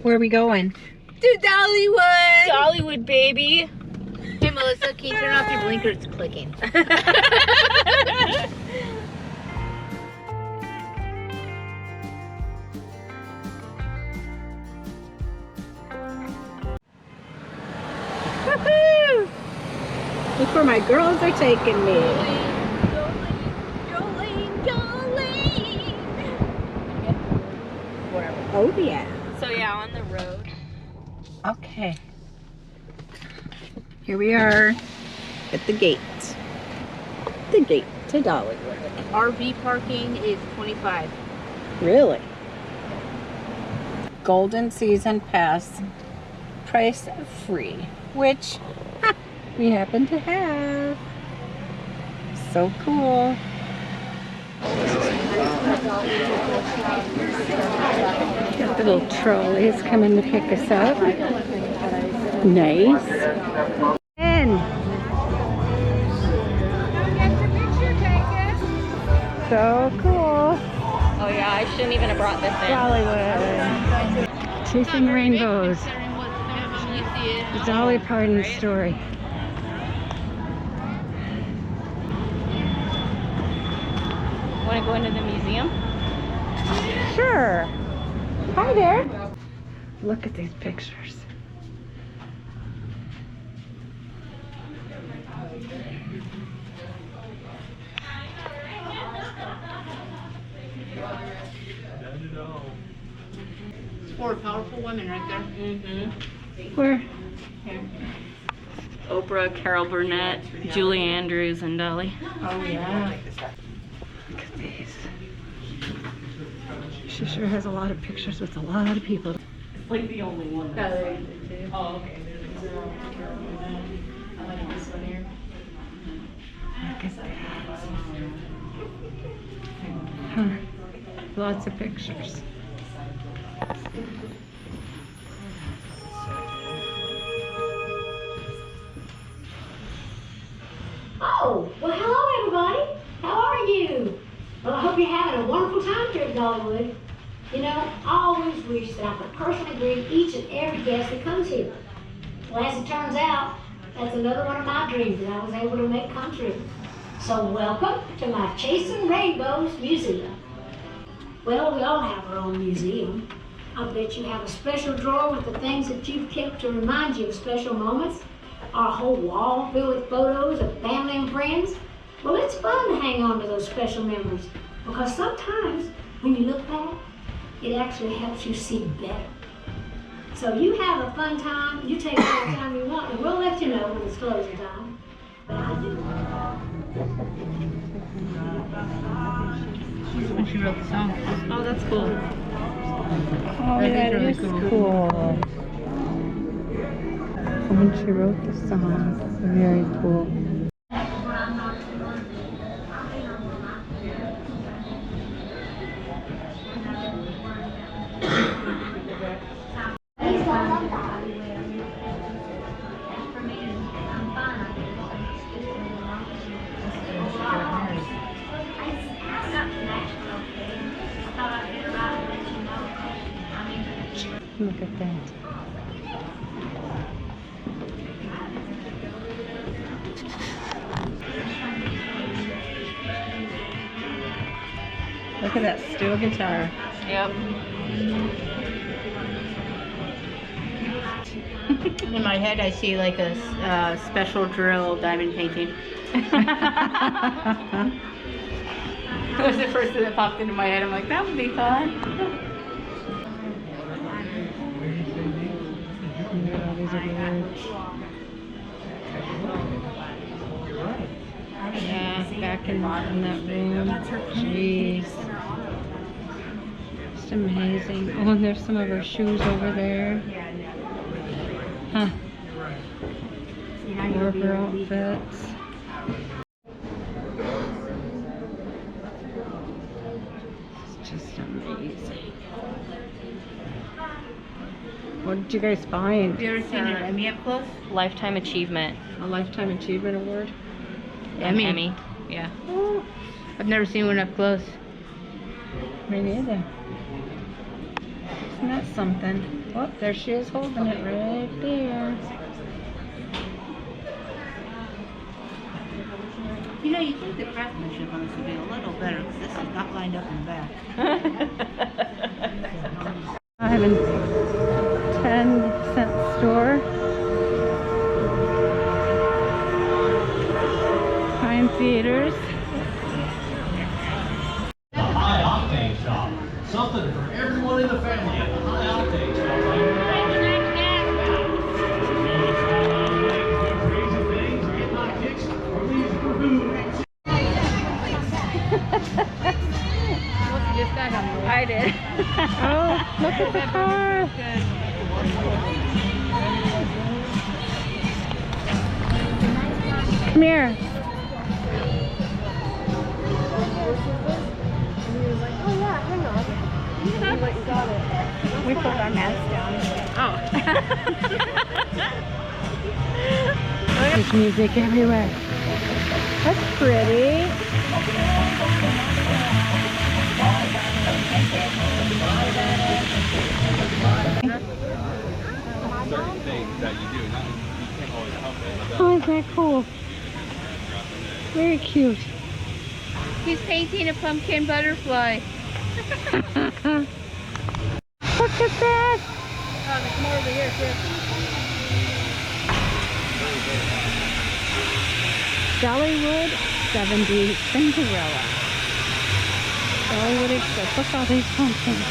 Where are we going? To Dollywood! Dollywood, baby. Hey, Melissa, can you turn off your blinker? It's clicking. Woohoo! Look where my girls are taking me. Whatever. Oh yeah. So yeah, on the road. Okay. Here we are at the gate. The gate to Dollywood. RV parking is $25. Really? Golden season pass, price free, which we happen to have. So cool. Got the little trolleys coming to pick us up. Nice. And so cool. Oh yeah, I shouldn't even have brought this in. Dollywood. Chasing rainbows. The Dolly Parton story. Want to go into the museum? Sure. Hi there. Look at these pictures. Four powerful women right there. Mm-hmm. Where? Oprah, Carol Burnett, Julie Andrews, and Dolly. Oh yeah. Look at these. She sure has a lot of pictures with a lot of people. It's like the only one. Oh, okay. I like this one here. Look at that. Huh. Lots of pictures. Oh, well, hello, everybody. How are you? Well, I hope you're having a wonderful time here at Dollywood. You know, I always wish that I could personally greet each and every guest that comes here. Well, as it turns out, that's another one of my dreams that I was able to make come true. So welcome to my Chasing Rainbows Museum. Well, we all have our own museum. I bet you have a special drawer with the things that you've kept to remind you of special moments. Our whole wall filled with photos of family and friends. Well, it's fun to hang on to those special memories because sometimes when you look back, it actually helps you see better. So you have a fun time, you take all the time you want, and we'll let you know when it's closing time. But I do. When she wrote the song. Oh, that's cool. Oh, that is cool. When she wrote the song, very cool. Look at that. Look at that steel guitar. Yep. In my head, I see like a special drill diamond painting. That was the first thing that popped into my head. I'm like, that would be fun. Yeah, these are good. Yeah, back in that room. Jeez. Just amazing. Oh, and there's some of her shoes over there. Huh. More of her outfits. It's just amazing. What did you guys find? Have you ever seen an Emmy up close? Lifetime Achievement. A Lifetime Achievement Award? Emmy. Emmy. Yeah. Oh, I've never seen one up close. me neither. Isn't that something? Oh, there she is holding it right there. You know, you think the craftsmanship on this would be a little better because this is not lined up in the back. I'm in 10-cent store. Fine theaters. The High Octane Shop. Something for everyone in the family at the High Octane Shop. I did. Oh, look at the car. Come here. We put our masks down. Oh. There's music everywhere. That's pretty. Certain things that you do, you can't always help it. Oh, isn't that cool? Very cute. He's painting a pumpkin butterfly. Look at that. Oh, there's more over here too. Dollywood 70 Cinderella. Dollywood Express. Look at all these pumpkins.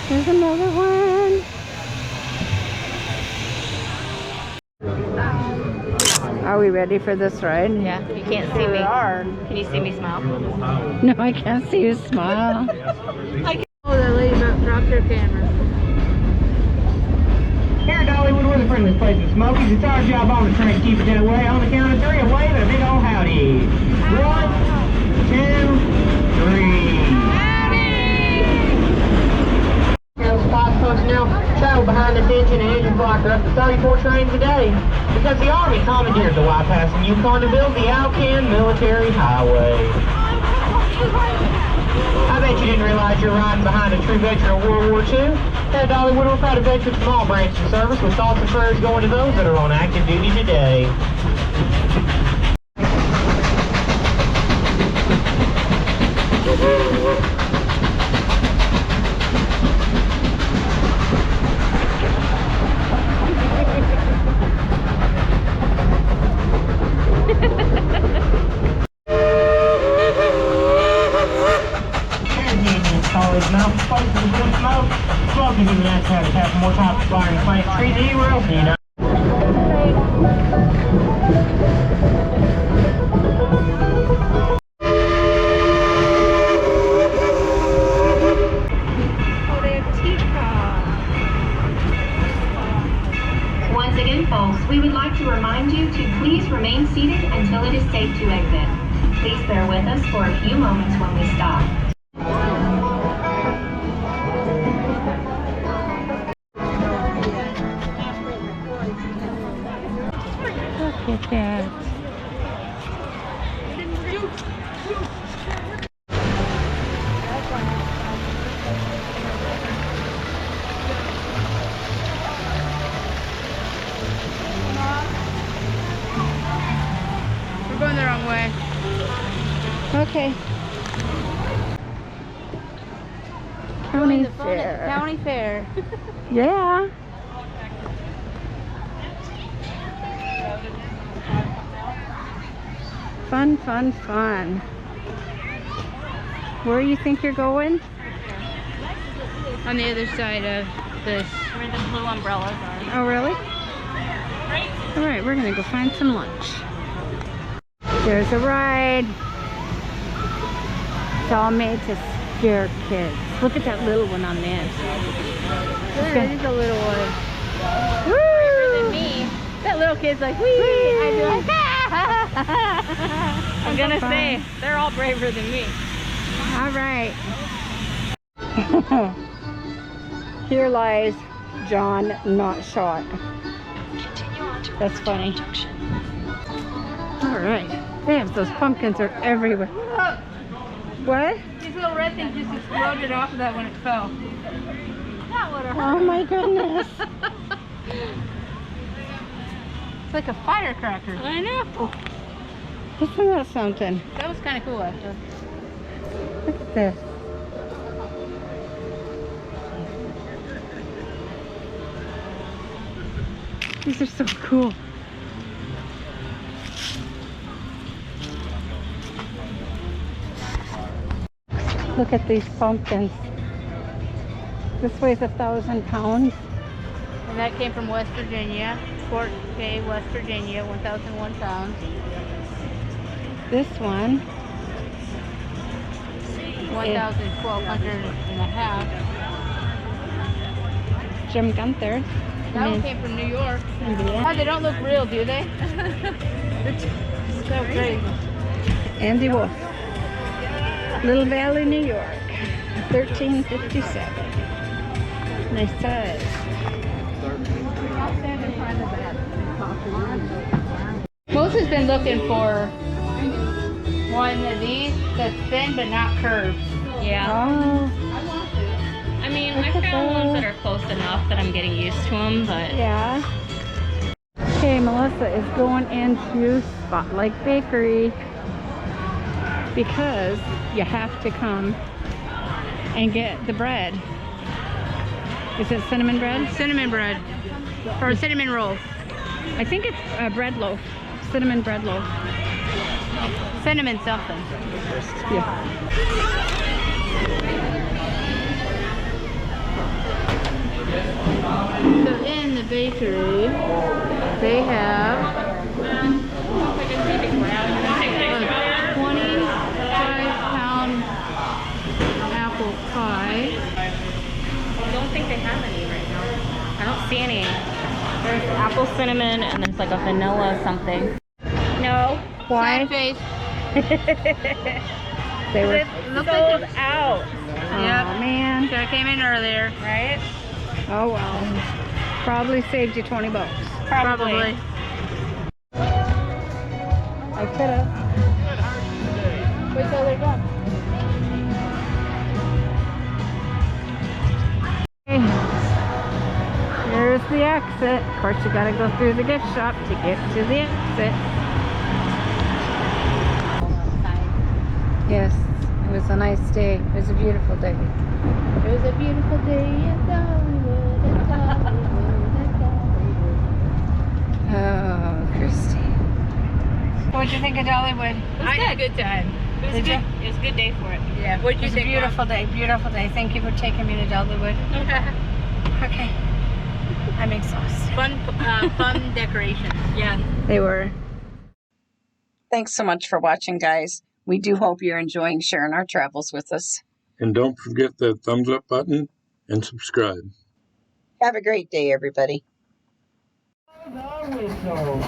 There's another one. Are we ready for this ride? Yeah, you can't see me. Can you see me smile? No, I can't see you smile. Oh, that lady dropped her camera. Here at Dollywood, we're the friendliest place in Smokies. It's our job on the train to keep it that way. On the count of three, a wave and a big old howdy. 1, 2, 3. Spots personnel travel behind this engine and engine block are up to 34 trains a day because the Army commandeered the Y-Pass in Yukon to build the Alcan Military Highway. I bet you didn't realize you're riding behind a true veteran of World War II. At Dollywood, we're proud of veterans from all branches of service, with thoughts and prayers going to those that are on active duty today. Smoking even has to have more time to fire in the plant tree than anywhere else in the United States. Once again, folks, we would like to remind you to please remain seated until it is safe to exit. Please bear with us for a few moments when we stop. Look at that. We're going the wrong way. Okay. County Fair. County Fair. Yeah. Fun, fun, fun. Where do you think you're going? On the other side of this. Where the blue umbrellas are. Oh, really? All right, we're gonna go find some lunch. There's a ride. It's all made to scare kids. Look at that little one on this. There is a little one. Woo! Braver than me. That little kid's like, wee! I'd be like, ah! I'm gonna say, they're all braver than me. All right. Here lies John not shot. That's funny. All right. Damn, those pumpkins are everywhere. What? These little red things just exploded off of that when it fell. That would have hurt. Oh my goodness. It's like a firecracker. I know. Isn't that something? That was kind of cool, actually. Look at this. These are so cool. Look at these pumpkins. This weighs 1,000 pounds. And that came from West Virginia. Fort Cay, West Virginia, 1,001 pounds. This one 1,200 and a half. Jim Gunther. That one came from New York. Oh, they don't look real, do they? It's so crazy. Andy Wolf. Little Valley, New York. 1357. Nice size. Moses has been looking for one of these that's thin but not curved. Yeah. Oh, I mean, I found ones that are close enough that I'm getting used to them, but yeah. Okay, Melissa is going into Spotlight Bakery because you have to come and get the bread. Is it cinnamon bread? Cinnamon bread. Or cinnamon rolls. I think it's a bread loaf. Cinnamon bread loaf. Cinnamon something. Yeah. So in the bakery, they have a 25-pound apple pie. I don't think they have any right now. I don't see any. There's apple cinnamon and there's like a vanilla something. No. Why? Sad face. They were Looks Sold like out. oh man. should have came in earlier. Right? Oh well. Probably saved you 20 bucks. Probably. I could have. Wait till they're done. Here's the exit. Of course, you gotta go through the gift shop to get to the exit. Yes, it was a nice day. It was a beautiful day. It was a beautiful day in Dollywood, Oh, Christy. What'd you think of Dollywood? I had a good time. It was, Did it was a good day for it. Yeah. What'd It you was a think? beautiful day. Beautiful day. Thank you for taking me to Dollywood. Okay. I'm exhausted. Fun decorations. Yeah. They were. Thanks so much for watching, guys. We do hope you're enjoying sharing our travels with us. And don't forget the thumbs up button and subscribe. Have a great day, everybody. The whistle.